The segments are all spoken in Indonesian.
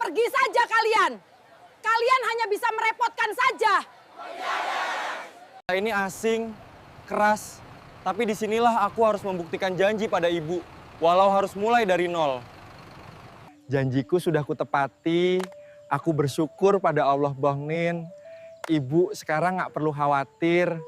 Pergi saja kalian. Kalian hanya bisa merepotkan saja. Ini asing, keras, tapi disinilah aku harus membuktikan janji pada ibu, walau harus mulai dari nol. Janjiku sudah kutepati, aku bersyukur pada Allah Bang Nin. Ibu sekarang nggak perlu khawatir.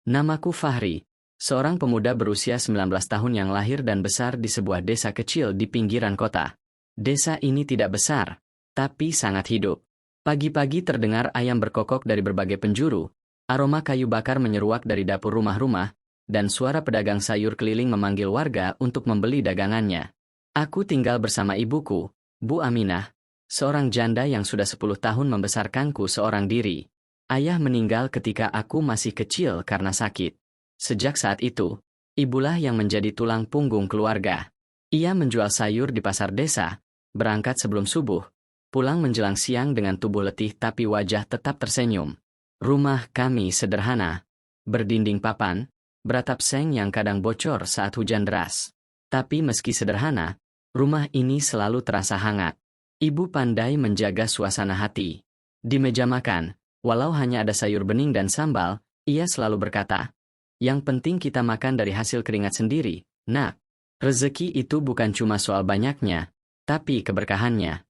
Namaku Fahri, seorang pemuda berusia 19 tahun yang lahir dan besar di sebuah desa kecil di pinggiran kota. Desa ini tidak besar, tapi sangat hidup. Pagi-pagi terdengar ayam berkokok dari berbagai penjuru, aroma kayu bakar menyeruak dari dapur rumah-rumah, dan suara pedagang sayur keliling memanggil warga untuk membeli dagangannya. Aku tinggal bersama ibuku, Bu Aminah, seorang janda yang sudah 10 tahun membesarkanku seorang diri. Ayah meninggal ketika aku masih kecil karena sakit. Sejak saat itu, ibulah yang menjadi tulang punggung keluarga. Ia menjual sayur di pasar desa, berangkat sebelum subuh, pulang menjelang siang dengan tubuh letih tapi wajah tetap tersenyum. Rumah kami sederhana, berdinding papan, beratap seng yang kadang bocor saat hujan deras. Tapi meski sederhana, rumah ini selalu terasa hangat. Ibu pandai menjaga suasana hati. Di meja makan, walau hanya ada sayur bening dan sambal, ia selalu berkata, "Yang penting kita makan dari hasil keringat sendiri, Nak. Rezeki itu bukan cuma soal banyaknya, tapi keberkahannya."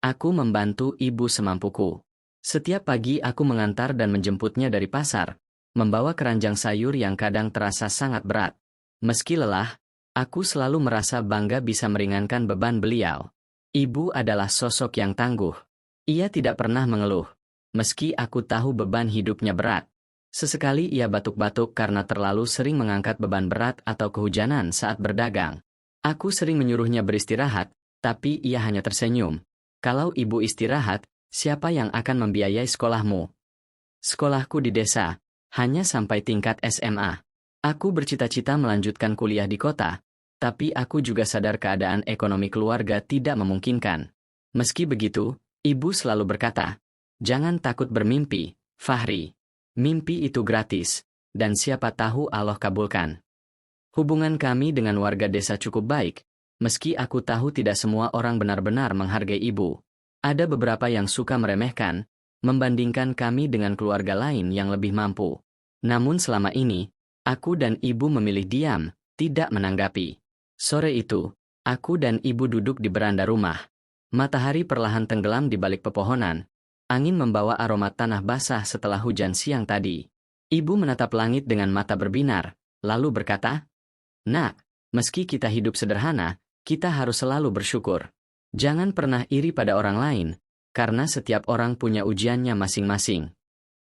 Aku membantu ibu semampuku. Setiap pagi aku mengantar dan menjemputnya dari pasar, membawa keranjang sayur yang kadang terasa sangat berat. Meski lelah, aku selalu merasa bangga bisa meringankan beban beliau. Ibu adalah sosok yang tangguh. Ia tidak pernah mengeluh. Meski aku tahu beban hidupnya berat. Sesekali ia batuk-batuk karena terlalu sering mengangkat beban berat atau kehujanan saat berdagang. Aku sering menyuruhnya beristirahat, tapi ia hanya tersenyum. "Kalau ibu istirahat, siapa yang akan membiayai sekolahmu?" Sekolahku di desa, hanya sampai tingkat SMA. Aku bercita-cita melanjutkan kuliah di kota, tapi aku juga sadar keadaan ekonomi keluarga tidak memungkinkan. Meski begitu, ibu selalu berkata, "Jangan takut bermimpi, Fahri. Mimpi itu gratis, dan siapa tahu Allah kabulkan." Hubungan kami dengan warga desa cukup baik, meski aku tahu tidak semua orang benar-benar menghargai ibu. Ada beberapa yang suka meremehkan, membandingkan kami dengan keluarga lain yang lebih mampu. Namun selama ini, aku dan ibu memilih diam, tidak menanggapi. Sore itu, aku dan ibu duduk di beranda rumah. Matahari perlahan tenggelam di balik pepohonan. Angin membawa aroma tanah basah setelah hujan siang tadi. Ibu menatap langit dengan mata berbinar, lalu berkata, "Nak, meski kita hidup sederhana, kita harus selalu bersyukur. Jangan pernah iri pada orang lain, karena setiap orang punya ujiannya masing-masing."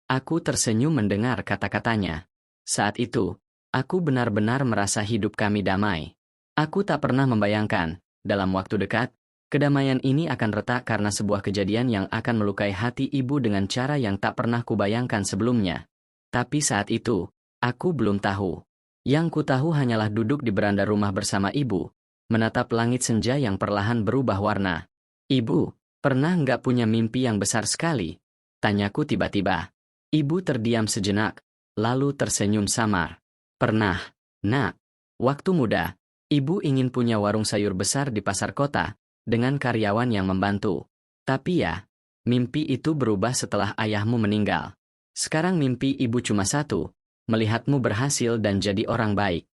Aku tersenyum mendengar kata-katanya. Saat itu, aku benar-benar merasa hidup kami damai. Aku tak pernah membayangkan, dalam waktu dekat, kedamaian ini akan retak karena sebuah kejadian yang akan melukai hati ibu dengan cara yang tak pernah kubayangkan sebelumnya. Tapi saat itu, aku belum tahu. Yang ku tahu hanyalah duduk di beranda rumah bersama ibu, menatap langit senja yang perlahan berubah warna. "Ibu, pernah nggak punya mimpi yang besar sekali?" tanyaku tiba-tiba. Ibu terdiam sejenak, lalu tersenyum samar. "Pernah, Nak. Waktu muda, ibu ingin punya warung sayur besar di pasar kota, dengan karyawan yang membantu. Tapi ya, mimpi itu berubah setelah ayahmu meninggal. Sekarang mimpi ibu cuma satu, melihatmu berhasil dan jadi orang baik."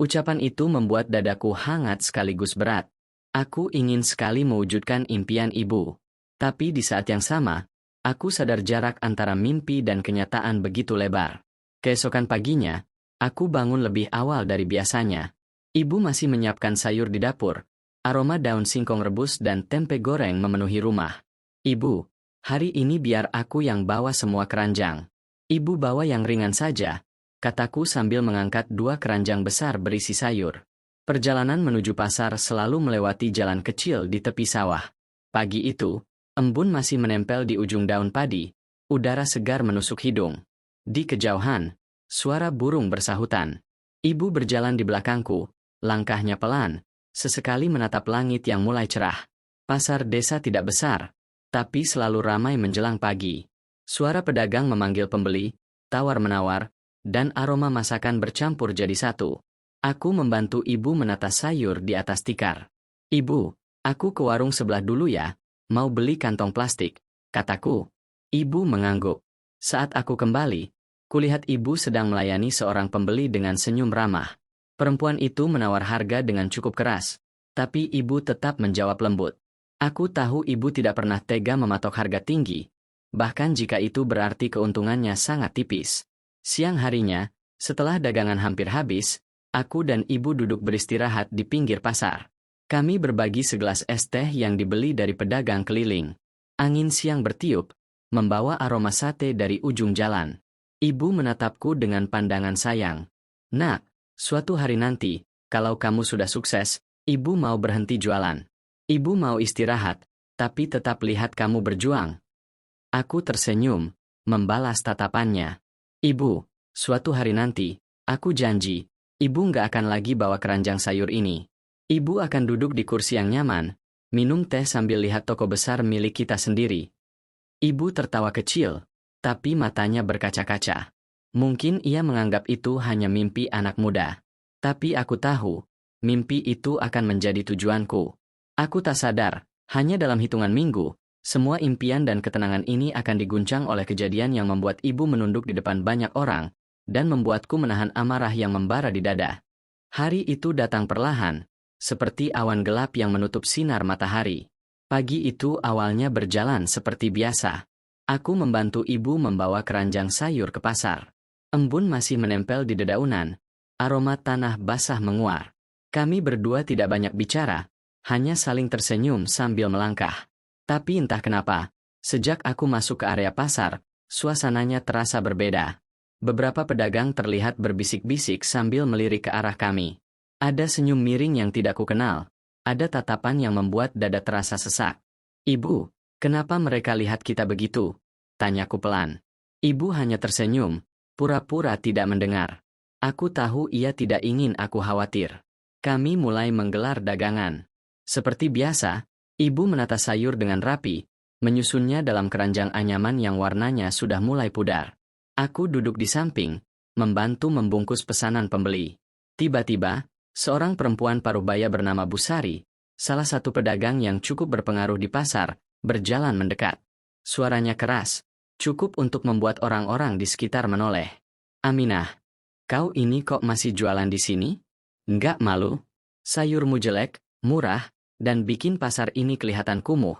Ucapan itu membuat dadaku hangat sekaligus berat. Aku ingin sekali mewujudkan impian ibu. Tapi di saat yang sama, aku sadar jarak antara mimpi dan kenyataan begitu lebar. Keesokan paginya, aku bangun lebih awal dari biasanya. Ibu masih menyiapkan sayur di dapur. Aroma daun singkong rebus dan tempe goreng memenuhi rumah. "Ibu, hari ini biar aku yang bawa semua keranjang." "Ibu bawa yang ringan saja," kataku sambil mengangkat 2 keranjang besar berisi sayur. Perjalanan menuju pasar selalu melewati jalan kecil di tepi sawah. Pagi itu, embun masih menempel di ujung daun padi, udara segar menusuk hidung. Di kejauhan, suara burung bersahutan. Ibu berjalan di belakangku, langkahnya pelan, sesekali menatap langit yang mulai cerah. Pasar desa tidak besar, tapi selalu ramai menjelang pagi. Suara pedagang memanggil pembeli, tawar-menawar, dan aroma masakan bercampur jadi satu. Aku membantu ibu menata sayur di atas tikar. "Ibu, aku ke warung sebelah dulu ya, mau beli kantong plastik," kataku. Ibu mengangguk. Saat aku kembali, kulihat ibu sedang melayani seorang pembeli dengan senyum ramah. Perempuan itu menawar harga dengan cukup keras, tapi ibu tetap menjawab lembut. Aku tahu ibu tidak pernah tega mematok harga tinggi, bahkan jika itu berarti keuntungannya sangat tipis. Siang harinya, setelah dagangan hampir habis, aku dan ibu duduk beristirahat di pinggir pasar. Kami berbagi segelas es teh yang dibeli dari pedagang keliling. Angin siang bertiup, membawa aroma sate dari ujung jalan. Ibu menatapku dengan pandangan sayang. "Nak, suatu hari nanti, kalau kamu sudah sukses, ibu mau berhenti jualan. Ibu mau istirahat, tapi tetap lihat kamu berjuang." Aku tersenyum, membalas tatapannya. "Ibu, suatu hari nanti, aku janji, ibu nggak akan lagi bawa keranjang sayur ini. Ibu akan duduk di kursi yang nyaman, minum teh sambil lihat toko besar milik kita sendiri." Ibu tertawa kecil, tapi matanya berkaca-kaca. Mungkin ia menganggap itu hanya mimpi anak muda. Tapi aku tahu, mimpi itu akan menjadi tujuanku. Aku tak sadar, hanya dalam hitungan minggu, semua impian dan ketenangan ini akan diguncang oleh kejadian yang membuat ibu menunduk di depan banyak orang, dan membuatku menahan amarah yang membara di dada. Hari itu datang perlahan, seperti awan gelap yang menutup sinar matahari. Pagi itu awalnya berjalan seperti biasa. Aku membantu ibu membawa keranjang sayur ke pasar. Embun masih menempel di dedaunan, aroma tanah basah menguar. Kami berdua tidak banyak bicara, hanya saling tersenyum sambil melangkah. Tapi entah kenapa, sejak aku masuk ke area pasar, suasananya terasa berbeda. Beberapa pedagang terlihat berbisik-bisik sambil melirik ke arah kami. Ada senyum miring yang tidak kukenal. Ada tatapan yang membuat dada terasa sesak. "Ibu, kenapa mereka lihat kita begitu?" tanyaku pelan. Ibu hanya tersenyum, pura-pura tidak mendengar. Aku tahu ia tidak ingin aku khawatir. Kami mulai menggelar dagangan. Seperti biasa, ibu menata sayur dengan rapi, menyusunnya dalam keranjang anyaman yang warnanya sudah mulai pudar. Aku duduk di samping, membantu membungkus pesanan pembeli. Tiba-tiba, seorang perempuan parubaya bernama Busari, salah satu pedagang yang cukup berpengaruh di pasar, berjalan mendekat. Suaranya keras, cukup untuk membuat orang-orang di sekitar menoleh. "Aminah, kau ini kok masih jualan di sini? Nggak malu? Sayurmu jelek, murah, dan bikin pasar ini kelihatan kumuh,"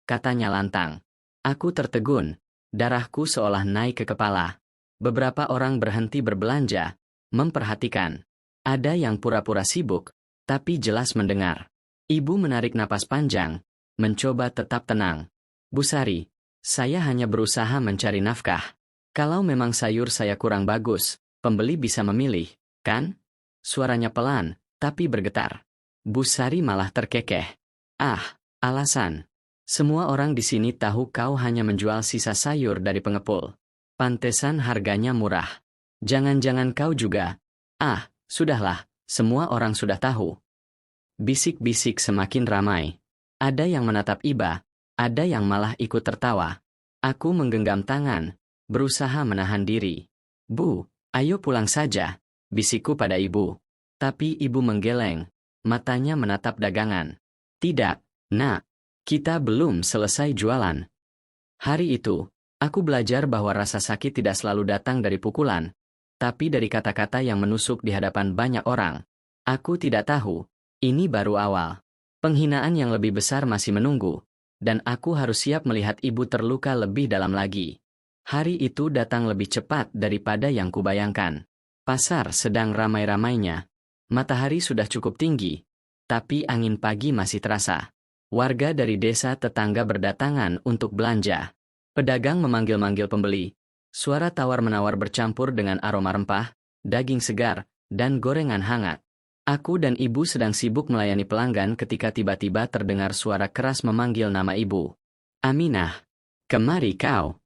katanya lantang. Aku tertegun, darahku seolah naik ke kepala. Beberapa orang berhenti berbelanja, memperhatikan. Ada yang pura-pura sibuk, tapi jelas mendengar. Ibu menarik napas panjang, mencoba tetap tenang. "Busari, saya hanya berusaha mencari nafkah. Kalau memang sayur saya kurang bagus, pembeli bisa memilih, kan?" Suaranya pelan, tapi bergetar. Busari malah terkekeh. "Ah, alasan. Semua orang di sini tahu kau hanya menjual sisa sayur dari pengepul. Pantesan harganya murah. Jangan-jangan kau juga..." "Ah, sudahlah, semua orang sudah tahu." Bisik-bisik semakin ramai. Ada yang menatap iba, ada yang malah ikut tertawa. Aku menggenggam tangan, berusaha menahan diri. "Bu, ayo pulang saja," bisikku pada ibu. Tapi ibu menggeleng, matanya menatap dagangan. "Tidak, nak, kita belum selesai jualan." Hari itu, aku belajar bahwa rasa sakit tidak selalu datang dari pukulan, tapi dari kata-kata yang menusuk di hadapan banyak orang. Aku tidak tahu, ini baru awal. Penghinaan yang lebih besar masih menunggu, dan aku harus siap melihat ibu terluka lebih dalam lagi. Hari itu datang lebih cepat daripada yang kubayangkan. Pasar sedang ramai-ramainya. Matahari sudah cukup tinggi, tapi angin pagi masih terasa. Warga dari desa tetangga berdatangan untuk belanja. Pedagang memanggil-manggil pembeli. Suara tawar-menawar bercampur dengan aroma rempah, daging segar, dan gorengan hangat. Aku dan ibu sedang sibuk melayani pelanggan ketika tiba-tiba terdengar suara keras memanggil nama ibu. "Aminah, kemari kau."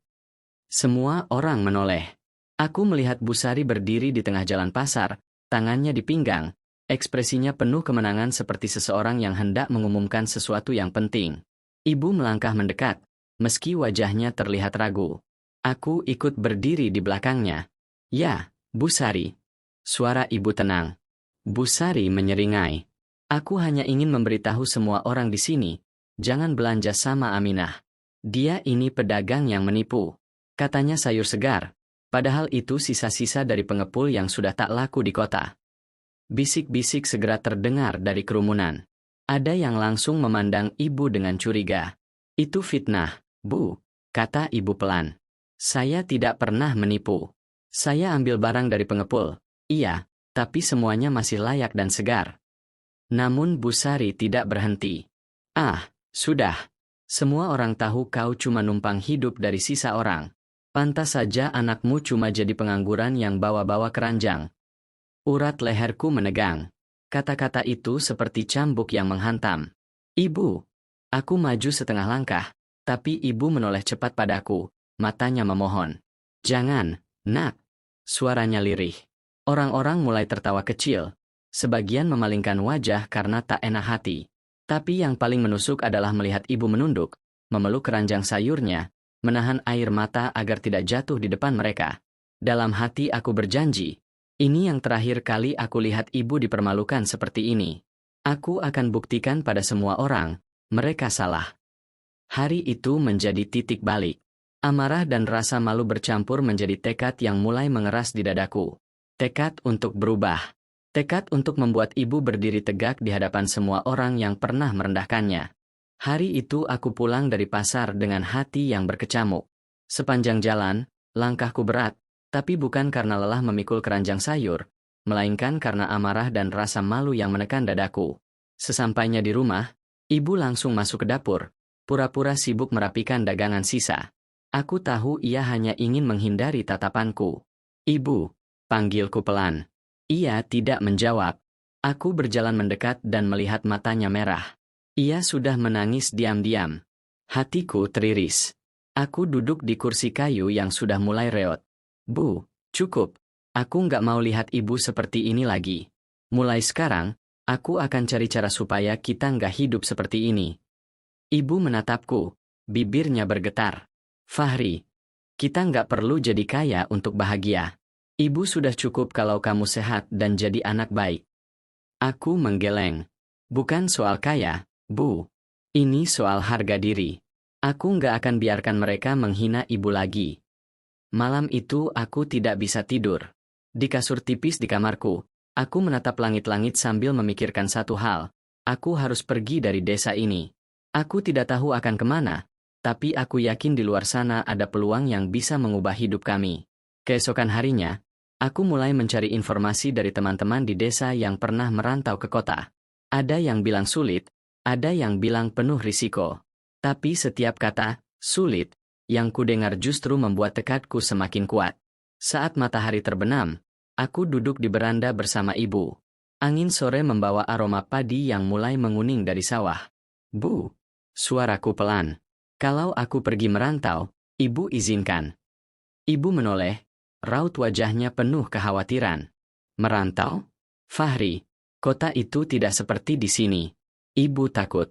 Semua orang menoleh. Aku melihat Busari berdiri di tengah jalan pasar, tangannya di pinggang, ekspresinya penuh kemenangan seperti seseorang yang hendak mengumumkan sesuatu yang penting. Ibu melangkah mendekat, meski wajahnya terlihat ragu. Aku ikut berdiri di belakangnya. "Ya, Bu Sari. Suara ibu tenang. Bu Sari menyeringai. Aku hanya ingin memberitahu semua orang di sini, jangan belanja sama Aminah. Dia ini pedagang yang menipu. Katanya sayur segar, padahal itu sisa-sisa dari pengepul yang sudah tak laku di kota. Bisik-bisik segera terdengar dari kerumunan. Ada yang langsung memandang ibu dengan curiga. Itu fitnah, Bu, kata ibu pelan. Saya tidak pernah menipu. Saya ambil barang dari pengepul, iya, tapi semuanya masih layak dan segar. Namun Bu Sari tidak berhenti. Ah, sudah. Semua orang tahu kau cuma numpang hidup dari sisa orang. Pantas saja anakmu cuma jadi pengangguran yang bawa-bawa keranjang. Urat leherku menegang. Kata-kata itu seperti cambuk yang menghantam. Ibu. Aku maju setengah langkah, tapi ibu menoleh cepat padaku, matanya memohon. Jangan, nak. Suaranya lirih. Orang-orang mulai tertawa kecil. Sebagian memalingkan wajah karena tak enak hati. Tapi yang paling menusuk adalah melihat ibu menunduk, memeluk keranjang sayurnya, menahan air mata agar tidak jatuh di depan mereka. Dalam hati aku berjanji, ini yang terakhir kali aku lihat ibu dipermalukan seperti ini. Aku akan buktikan pada semua orang, mereka salah. Hari itu menjadi titik balik. Amarah dan rasa malu bercampur menjadi tekad yang mulai mengeras di dadaku. Tekad untuk berubah. Tekad untuk membuat ibu berdiri tegak di hadapan semua orang yang pernah merendahkannya. Hari itu aku pulang dari pasar dengan hati yang berkecamuk. Sepanjang jalan, langkahku berat, tapi bukan karena lelah memikul keranjang sayur, melainkan karena amarah dan rasa malu yang menekan dadaku. Sesampainya di rumah, ibu langsung masuk ke dapur, pura-pura sibuk merapikan dagangan sisa. Aku tahu ia hanya ingin menghindari tatapanku. Ibu, panggilku pelan. Ia tidak menjawab. Aku berjalan mendekat dan melihat matanya merah. Ia sudah menangis diam-diam. Hatiku teriris. Aku duduk di kursi kayu yang sudah mulai reot. Bu, cukup. Aku nggak mau lihat ibu seperti ini lagi. Mulai sekarang, aku akan cari cara supaya kita nggak hidup seperti ini. Ibu menatapku, bibirnya bergetar. Fahri, kita nggak perlu jadi kaya untuk bahagia. Ibu sudah cukup kalau kamu sehat dan jadi anak baik. Aku menggeleng. Bukan soal kaya, Bu. Ini soal harga diri. Aku nggak akan biarkan mereka menghina ibu lagi. Malam itu aku tidak bisa tidur. Di kasur tipis di kamarku, aku menatap langit-langit sambil memikirkan satu hal. Aku harus pergi dari desa ini. Aku tidak tahu akan kemana, tapi aku yakin di luar sana ada peluang yang bisa mengubah hidup kami. Keesokan harinya, aku mulai mencari informasi dari teman-teman di desa yang pernah merantau ke kota. Ada yang bilang sulit, ada yang bilang penuh risiko. Tapi setiap kata, sulit, yang kudengar justru membuat tekadku semakin kuat. Saat matahari terbenam, aku duduk di beranda bersama ibu. Angin sore membawa aroma padi yang mulai menguning dari sawah. Bu, suaraku pelan. Kalau aku pergi merantau, ibu izinkan. Ibu menoleh, raut wajahnya penuh kekhawatiran. Merantau? Fahri, kota itu tidak seperti di sini. Ibu takut.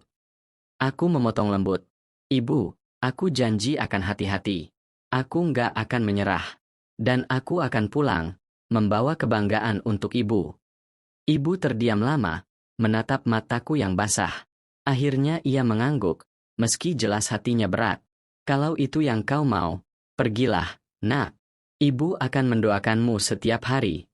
Aku memotong lembut. Ibu, aku janji akan hati-hati. Aku nggak akan menyerah. Dan aku akan pulang, membawa kebanggaan untuk ibu. Ibu terdiam lama, menatap mataku yang basah. Akhirnya ia mengangguk, meski jelas hatinya berat. Kalau itu yang kau mau, pergilah, nak. Ibu akan mendoakanmu setiap hari.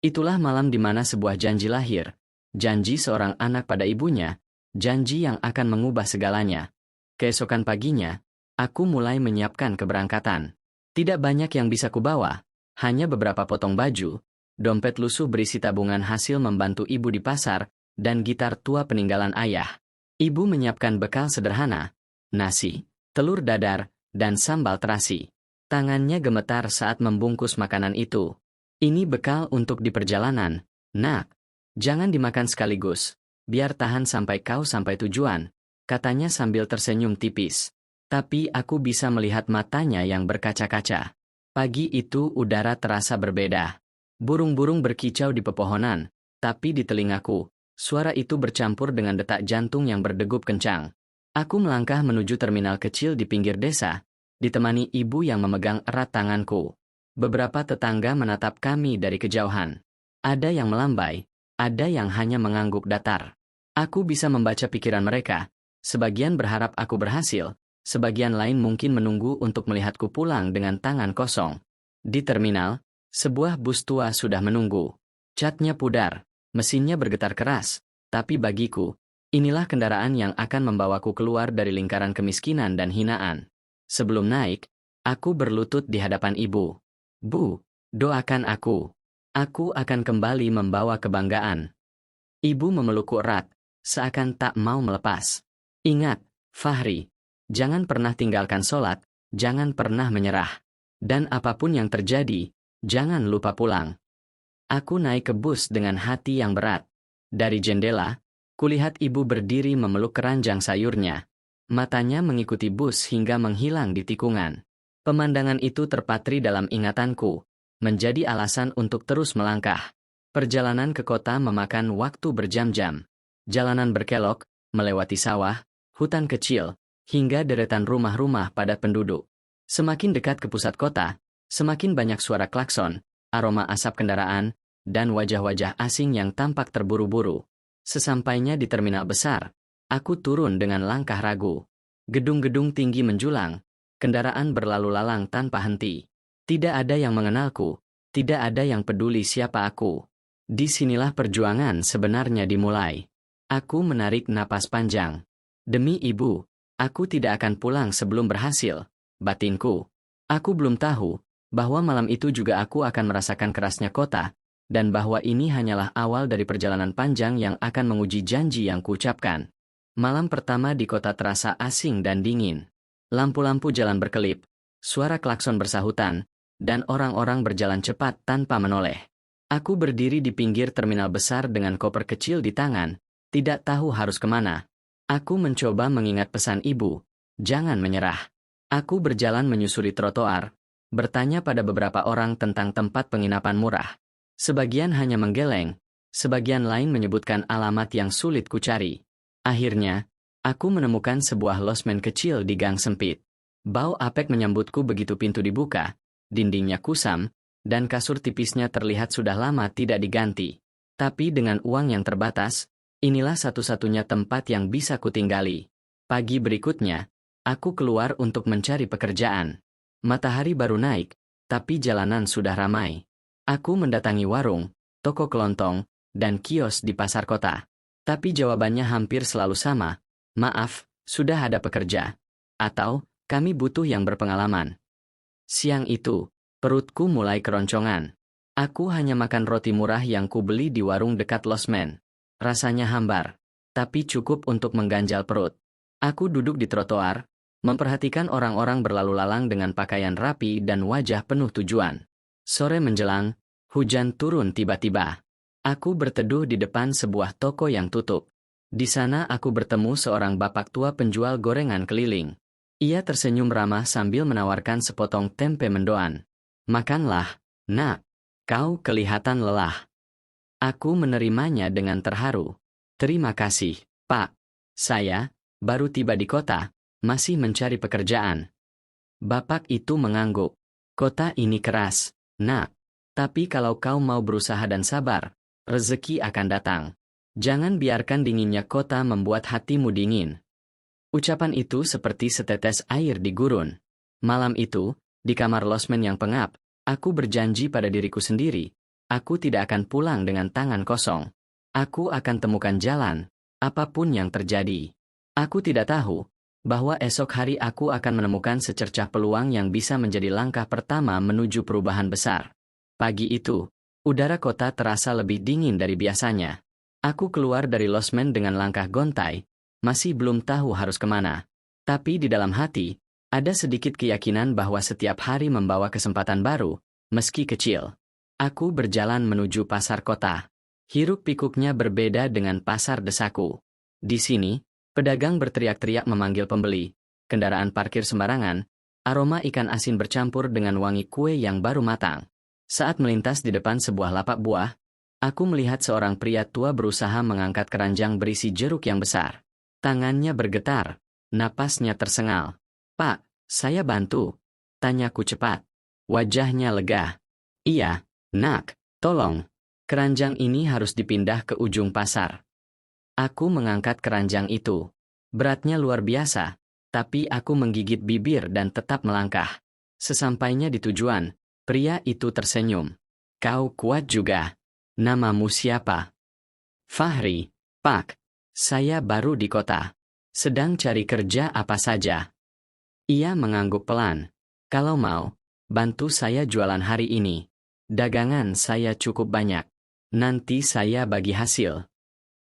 Itulah malam di mana sebuah janji lahir. Janji seorang anak pada ibunya, janji yang akan mengubah segalanya. Keesokan paginya, aku mulai menyiapkan keberangkatan. Tidak banyak yang bisa kubawa, hanya beberapa potong baju, dompet lusuh berisi tabungan hasil membantu ibu di pasar, dan gitar tua peninggalan ayah. Ibu menyiapkan bekal sederhana, nasi, telur dadar, dan sambal terasi. Tangannya gemetar saat membungkus makanan itu. Ini bekal untuk di perjalanan, nak. Jangan dimakan sekaligus, biar tahan sampai kau sampai tujuan, katanya sambil tersenyum tipis. Tapi aku bisa melihat matanya yang berkaca-kaca. Pagi itu udara terasa berbeda. Burung-burung berkicau di pepohonan, tapi di telingaku, suara itu bercampur dengan detak jantung yang berdegup kencang. Aku melangkah menuju terminal kecil di pinggir desa, ditemani ibu yang memegang erat tanganku. Beberapa tetangga menatap kami dari kejauhan. Ada yang melambai, ada yang hanya mengangguk datar. Aku bisa membaca pikiran mereka. Sebagian berharap aku berhasil, sebagian lain mungkin menunggu untuk melihatku pulang dengan tangan kosong. Di terminal, sebuah bus tua sudah menunggu. Catnya pudar, mesinnya bergetar keras, tapi bagiku, inilah kendaraan yang akan membawaku keluar dari lingkaran kemiskinan dan hinaan. Sebelum naik, aku berlutut di hadapan ibu. Bu, doakan aku. Aku akan kembali membawa kebanggaan. Ibu memelukku erat, seakan tak mau melepas. Ingat, Fahri, jangan pernah tinggalkan sholat, jangan pernah menyerah. Dan apapun yang terjadi, jangan lupa pulang. Aku naik ke bus dengan hati yang berat. Dari jendela, kulihat ibu berdiri memeluk keranjang sayurnya. Matanya mengikuti bus hingga menghilang di tikungan. Pemandangan itu terpatri dalam ingatanku, menjadi alasan untuk terus melangkah. Perjalanan ke kota memakan waktu berjam-jam. Jalanan berkelok, melewati sawah, hutan kecil, hingga deretan rumah-rumah padat penduduk. Semakin dekat ke pusat kota, semakin banyak suara klakson, aroma asap kendaraan, dan wajah-wajah asing yang tampak terburu-buru. Sesampainya di terminal besar, aku turun dengan langkah ragu. Gedung-gedung tinggi menjulang, kendaraan berlalu lalang tanpa henti. Tidak ada yang mengenalku, tidak ada yang peduli siapa aku. Disinilah perjuangan sebenarnya dimulai. Aku menarik napas panjang. Demi ibu, aku tidak akan pulang sebelum berhasil, batinku. Aku belum tahu bahwa malam itu juga aku akan merasakan kerasnya kota, dan bahwa ini hanyalah awal dari perjalanan panjang yang akan menguji janji yang kuucapkan. Malam pertama di kota terasa asing dan dingin. Lampu-lampu jalan berkelip, suara klakson bersahutan, dan orang-orang berjalan cepat tanpa menoleh. Aku berdiri di pinggir terminal besar dengan koper kecil di tangan, tidak tahu harus kemana. Aku mencoba mengingat pesan ibu, jangan menyerah. Aku berjalan menyusuri trotoar, bertanya pada beberapa orang tentang tempat penginapan murah. Sebagian hanya menggeleng, sebagian lain menyebutkan alamat yang sulit kucari. Akhirnya, aku menemukan sebuah losmen kecil di gang sempit. Bau apek menyambutku begitu pintu dibuka, dindingnya kusam, dan kasur tipisnya terlihat sudah lama tidak diganti. Tapi dengan uang yang terbatas, inilah satu-satunya tempat yang bisa kutinggali. Pagi berikutnya, aku keluar untuk mencari pekerjaan. Matahari baru naik, tapi jalanan sudah ramai. Aku mendatangi warung, toko kelontong, dan kios di pasar kota. Tapi jawabannya hampir selalu sama, maaf, sudah ada pekerja. Atau, kami butuh yang berpengalaman. Siang itu, perutku mulai keroncongan. Aku hanya makan roti murah yang kubeli di warung dekat losmen. Rasanya hambar, tapi cukup untuk mengganjal perut. Aku duduk di trotoar, memperhatikan orang-orang berlalu lalang dengan pakaian rapi dan wajah penuh tujuan. Sore menjelang, hujan turun tiba-tiba. Aku berteduh di depan sebuah toko yang tutup. Di sana aku bertemu seorang bapak tua penjual gorengan keliling. Ia tersenyum ramah sambil menawarkan sepotong tempe mendoan. Makanlah, nak. Kau kelihatan lelah. Aku menerimanya dengan terharu. Terima kasih, Pak. Saya baru tiba di kota, masih mencari pekerjaan. Bapak itu mengangguk. Kota ini keras, nak. Tapi kalau kau mau berusaha dan sabar, rezeki akan datang. Jangan biarkan dinginnya kota membuat hatimu dingin. Ucapan itu seperti setetes air di gurun. Malam itu, di kamar losmen yang pengap, aku berjanji pada diriku sendiri, aku tidak akan pulang dengan tangan kosong. Aku akan temukan jalan, apapun yang terjadi. Aku tidak tahu bahwa esok hari aku akan menemukan secercah peluang yang bisa menjadi langkah pertama menuju perubahan besar. Pagi itu, udara kota terasa lebih dingin dari biasanya. Aku keluar dari losmen dengan langkah gontai, masih belum tahu harus kemana. Tapi di dalam hati, ada sedikit keyakinan bahwa setiap hari membawa kesempatan baru, meski kecil. Aku berjalan menuju pasar kota. Hiruk-pikuknya berbeda dengan pasar desaku. Di sini, pedagang berteriak-teriak memanggil pembeli, kendaraan parkir sembarangan, aroma ikan asin bercampur dengan wangi kue yang baru matang. Saat melintas di depan sebuah lapak buah, aku melihat seorang pria tua berusaha mengangkat keranjang berisi jeruk yang besar. Tangannya bergetar, napasnya tersengal. Pak, saya bantu, tanyaku cepat. Wajahnya lega. Iya, nak, tolong. Keranjang ini harus dipindah ke ujung pasar. Aku mengangkat keranjang itu. Beratnya luar biasa, tapi aku menggigit bibir dan tetap melangkah. Sesampainya di tujuan, pria itu tersenyum. Kau kuat juga. Namamu siapa? Fahri, Pak. Saya baru di kota. Sedang cari kerja apa saja. Ia mengangguk pelan. Kalau mau, bantu saya jualan hari ini. Dagangan saya cukup banyak. Nanti saya bagi hasil.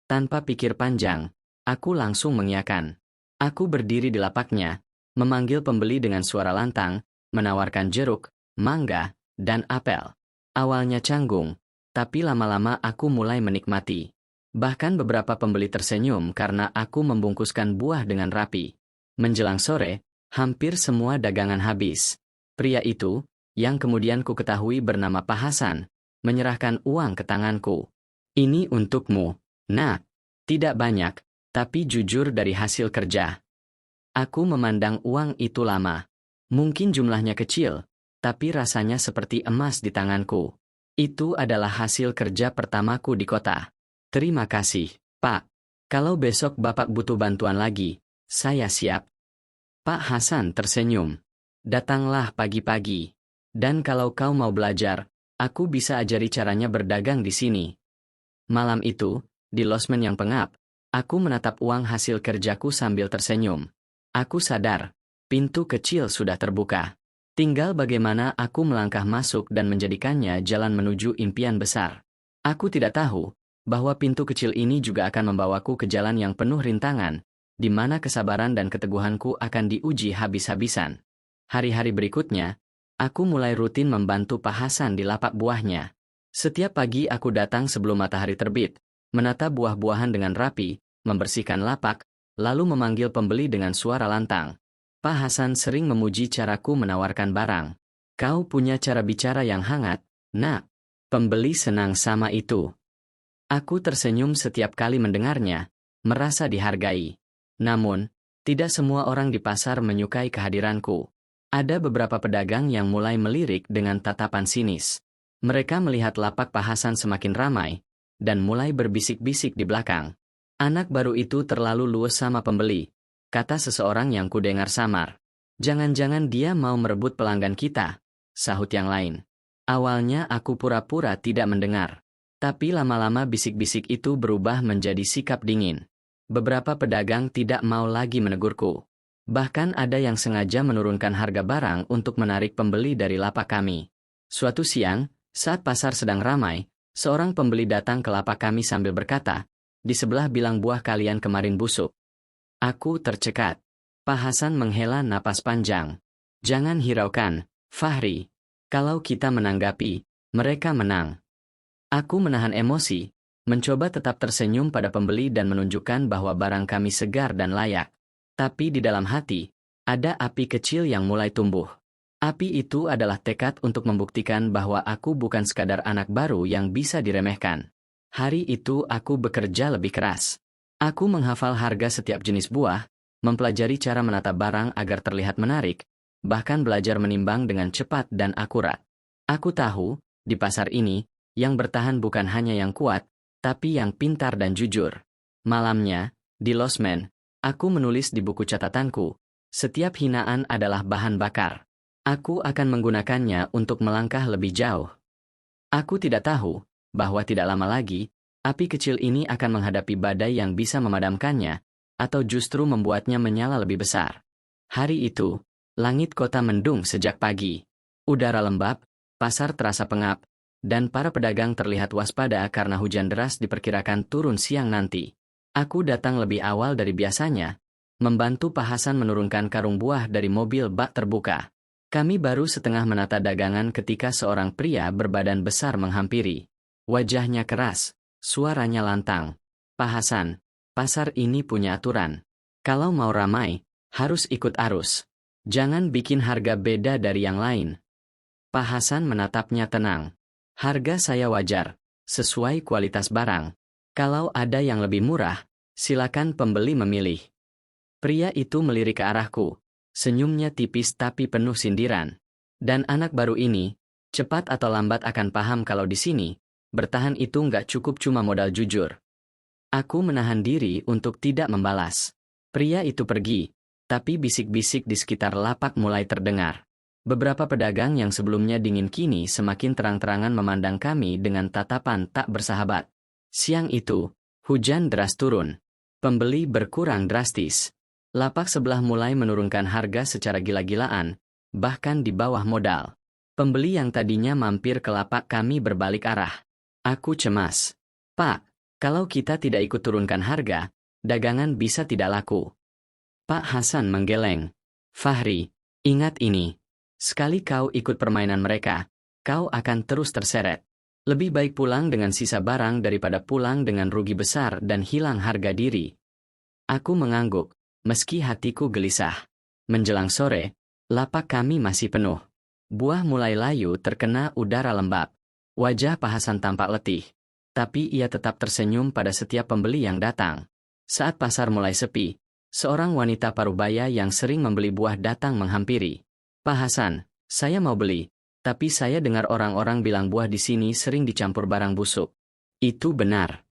Tanpa pikir panjang, aku langsung mengiyakan. Aku berdiri di lapaknya, memanggil pembeli dengan suara lantang, menawarkan jeruk, mangga, dan apel. Awalnya canggung, tapi lama-lama aku mulai menikmati. Bahkan beberapa pembeli tersenyum karena aku membungkuskan buah dengan rapi. Menjelang sore, hampir semua dagangan habis. Pria itu, yang kemudian ku ketahui bernama Pak Hasan, menyerahkan uang ke tanganku. Ini untukmu, nak. Tidak banyak, tapi jujur dari hasil kerja. Aku memandang uang itu lama. Mungkin jumlahnya kecil, tapi rasanya seperti emas di tanganku. Itu adalah hasil kerja pertamaku di kota. Terima kasih, Pak. Kalau besok Bapak butuh bantuan lagi, saya siap. Pak Hasan tersenyum. Datanglah pagi-pagi. Dan kalau kau mau belajar, aku bisa ajari caranya berdagang di sini. Malam itu, di losmen yang pengap, aku menatap uang hasil kerjaku sambil tersenyum. Aku sadar, pintu kecil sudah terbuka. Tinggal bagaimana aku melangkah masuk dan menjadikannya jalan menuju impian besar. Aku tidak tahu bahwa pintu kecil ini juga akan membawaku ke jalan yang penuh rintangan, di mana kesabaran dan keteguhanku akan diuji habis-habisan. Hari-hari berikutnya, aku mulai rutin membantu Pak Hasan di lapak buahnya. Setiap pagi aku datang sebelum matahari terbit, menata buah-buahan dengan rapi, membersihkan lapak, lalu memanggil pembeli dengan suara lantang. Pak Hasan sering memuji caraku menawarkan barang. Kau punya cara bicara yang hangat, nak. Pembeli senang sama itu. Aku tersenyum setiap kali mendengarnya, merasa dihargai. Namun, tidak semua orang di pasar menyukai kehadiranku. Ada beberapa pedagang yang mulai melirik dengan tatapan sinis. Mereka melihat lapak Pak Hasan semakin ramai, dan mulai berbisik-bisik di belakang. Anak baru itu terlalu luwes sama pembeli, kata seseorang yang kudengar samar. Jangan-jangan dia mau merebut pelanggan kita, sahut yang lain. Awalnya aku pura-pura tidak mendengar. Tapi lama-lama bisik-bisik itu berubah menjadi sikap dingin. Beberapa pedagang tidak mau lagi menegurku. Bahkan ada yang sengaja menurunkan harga barang untuk menarik pembeli dari lapak kami. Suatu siang, saat pasar sedang ramai, seorang pembeli datang ke lapak kami sambil berkata, "Di sebelah bilang buah kalian kemarin busuk." Aku tercekat. Pak Hasan menghela napas panjang. Jangan hiraukan, Fahri. Kalau kita menanggapi, mereka menang. Aku menahan emosi, mencoba tetap tersenyum pada pembeli dan menunjukkan bahwa barang kami segar dan layak. Tapi di dalam hati, ada api kecil yang mulai tumbuh. Api itu adalah tekad untuk membuktikan bahwa aku bukan sekadar anak baru yang bisa diremehkan. Hari itu aku bekerja lebih keras. Aku menghafal harga setiap jenis buah, mempelajari cara menata barang agar terlihat menarik, bahkan belajar menimbang dengan cepat dan akurat. Aku tahu, di pasar ini, yang bertahan bukan hanya yang kuat, tapi yang pintar dan jujur. Malamnya, di losmen, aku menulis di buku catatanku, setiap hinaan adalah bahan bakar. Aku akan menggunakannya untuk melangkah lebih jauh. Aku tidak tahu bahwa tidak lama lagi, api kecil ini akan menghadapi badai yang bisa memadamkannya, atau justru membuatnya menyala lebih besar. Hari itu, langit kota mendung sejak pagi. Udara lembab, pasar terasa pengap, dan para pedagang terlihat waspada karena hujan deras diperkirakan turun siang nanti. Aku datang lebih awal dari biasanya, membantu Pak Hasan menurunkan karung buah dari mobil bak terbuka. Kami baru setengah menata dagangan ketika seorang pria berbadan besar menghampiri. Wajahnya keras, suaranya lantang. Pak Hasan, pasar ini punya aturan. Kalau mau ramai, harus ikut arus. Jangan bikin harga beda dari yang lain. Pak Hasan menatapnya tenang. Harga saya wajar, sesuai kualitas barang. Kalau ada yang lebih murah, silakan pembeli memilih. Pria itu melirik ke arahku. Senyumnya tipis tapi penuh sindiran. Dan anak baru ini, cepat atau lambat akan paham kalau di sini, bertahan itu nggak cukup cuma modal jujur. Aku menahan diri untuk tidak membalas. Pria itu pergi, tapi bisik-bisik di sekitar lapak mulai terdengar. Beberapa pedagang yang sebelumnya dingin kini semakin terang-terangan memandang kami dengan tatapan tak bersahabat. Siang itu, hujan deras turun. Pembeli berkurang drastis. Lapak sebelah mulai menurunkan harga secara gila-gilaan, bahkan di bawah modal. Pembeli yang tadinya mampir ke lapak kami berbalik arah. Aku cemas. Pak, kalau kita tidak ikut turunkan harga, dagangan bisa tidak laku. Pak Hasan menggeleng. Fahri, ingat ini. Sekali kau ikut permainan mereka, kau akan terus terseret. Lebih baik pulang dengan sisa barang daripada pulang dengan rugi besar dan hilang harga diri. Aku mengangguk, meski hatiku gelisah. Menjelang sore, lapak kami masih penuh. Buah mulai layu terkena udara lembab. Wajah Pak Hasan tampak letih. Tapi ia tetap tersenyum pada setiap pembeli yang datang. Saat pasar mulai sepi, seorang wanita parubaya yang sering membeli buah datang menghampiri. Pak Hasan, saya mau beli, tapi saya dengar orang-orang bilang buah di sini sering dicampur barang busuk. Itu benar.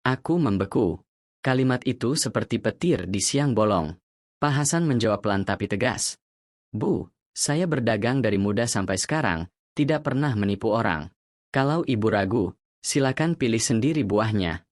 Aku membeku. Kalimat itu seperti petir di siang bolong. Pak Hasan menjawab pelan tapi tegas. Bu, saya berdagang dari muda sampai sekarang, tidak pernah menipu orang. Kalau ibu ragu, silakan pilih sendiri buahnya.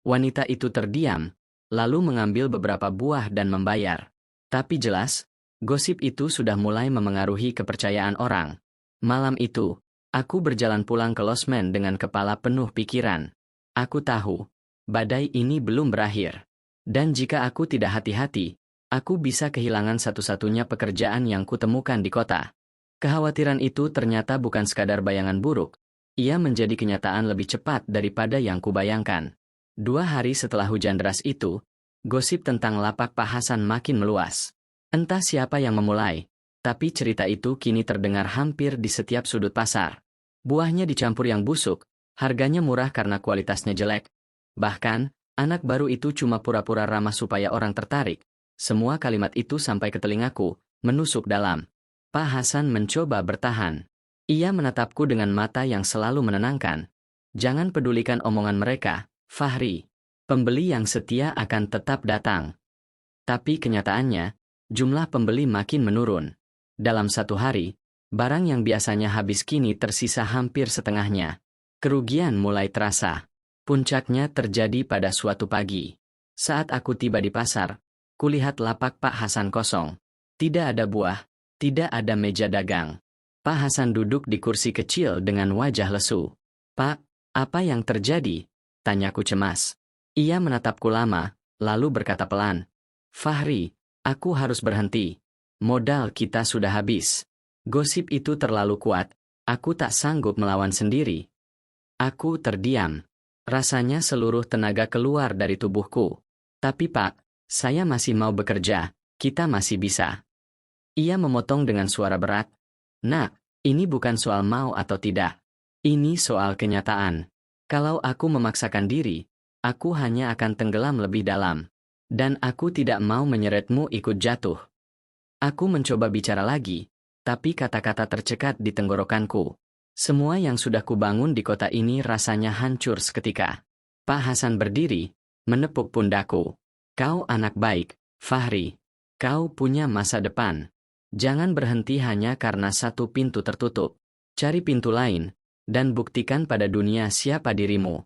Wanita itu terdiam, lalu mengambil beberapa buah dan membayar. Tapi jelas, gosip itu sudah mulai memengaruhi kepercayaan orang. Malam itu, aku berjalan pulang ke losmen dengan kepala penuh pikiran. Aku tahu, badai ini belum berakhir. Dan jika aku tidak hati-hati, aku bisa kehilangan satu-satunya pekerjaan yang kutemukan di kota. Kekhawatiran itu ternyata bukan sekadar bayangan buruk. Ia menjadi kenyataan lebih cepat daripada yang kubayangkan. 2 hari setelah hujan deras itu, gosip tentang lapak Pak Hasan makin meluas. Entah siapa yang memulai, tapi cerita itu kini terdengar hampir di setiap sudut pasar. Buahnya dicampur yang busuk, harganya murah karena kualitasnya jelek. Bahkan, anak baru itu cuma pura-pura ramah supaya orang tertarik. Semua kalimat itu sampai ke telingaku, menusuk dalam. Pak Hasan mencoba bertahan. Ia menatapku dengan mata yang selalu menenangkan. Jangan pedulikan omongan mereka, Fahri. Pembeli yang setia akan tetap datang. Tapi kenyataannya, jumlah pembeli makin menurun. Dalam 1 hari, barang yang biasanya habis kini tersisa hampir setengahnya. Kerugian mulai terasa. Puncaknya terjadi pada suatu pagi. Saat aku tiba di pasar, kulihat lapak Pak Hasan kosong. Tidak ada buah, tidak ada meja dagang. Pak Hasan duduk di kursi kecil dengan wajah lesu. Pak, apa yang terjadi? Tanyaku cemas. Ia menatapku lama, lalu berkata pelan. Fahri, aku harus berhenti. Modal kita sudah habis. Gosip itu terlalu kuat, aku tak sanggup melawan sendiri. Aku terdiam. Rasanya seluruh tenaga keluar dari tubuhku. Tapi Pak, saya masih mau bekerja, kita masih bisa. Ia memotong dengan suara berat. Nak, ini bukan soal mau atau tidak. Ini soal kenyataan. Kalau aku memaksakan diri, aku hanya akan tenggelam lebih dalam. Dan aku tidak mau menyeretmu ikut jatuh. Aku mencoba bicara lagi, tapi kata-kata tercekat di tenggorokanku. Semua yang sudah kubangun di kota ini rasanya hancur seketika. Pak Hasan berdiri, menepuk pundakku. Kau anak baik, Fahri. Kau punya masa depan. Jangan berhenti hanya karena satu pintu tertutup. Cari pintu lain, dan buktikan pada dunia siapa dirimu.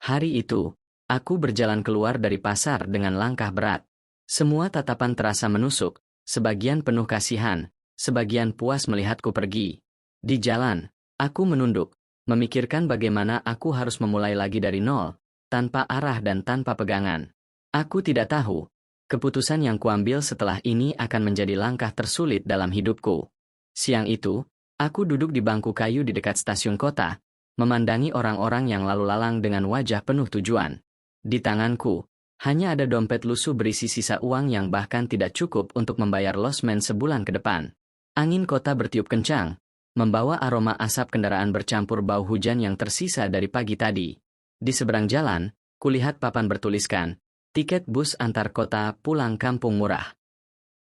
Hari itu, aku berjalan keluar dari pasar dengan langkah berat. Semua tatapan terasa menusuk, sebagian penuh kasihan, sebagian puas melihatku pergi. Di jalan, aku menunduk, memikirkan bagaimana aku harus memulai lagi dari nol, tanpa arah dan tanpa pegangan. Aku tidak tahu. Keputusan yang kuambil setelah ini akan menjadi langkah tersulit dalam hidupku. Siang itu, aku duduk di bangku kayu di dekat stasiun kota, memandangi orang-orang yang lalu lalang dengan wajah penuh tujuan. Di tanganku, hanya ada dompet lusuh berisi sisa uang yang bahkan tidak cukup untuk membayar losmen sebulan ke depan. Angin kota bertiup kencang, membawa aroma asap kendaraan bercampur bau hujan yang tersisa dari pagi tadi. Di seberang jalan, kulihat papan bertuliskan, tiket bus antar kota pulang kampung murah.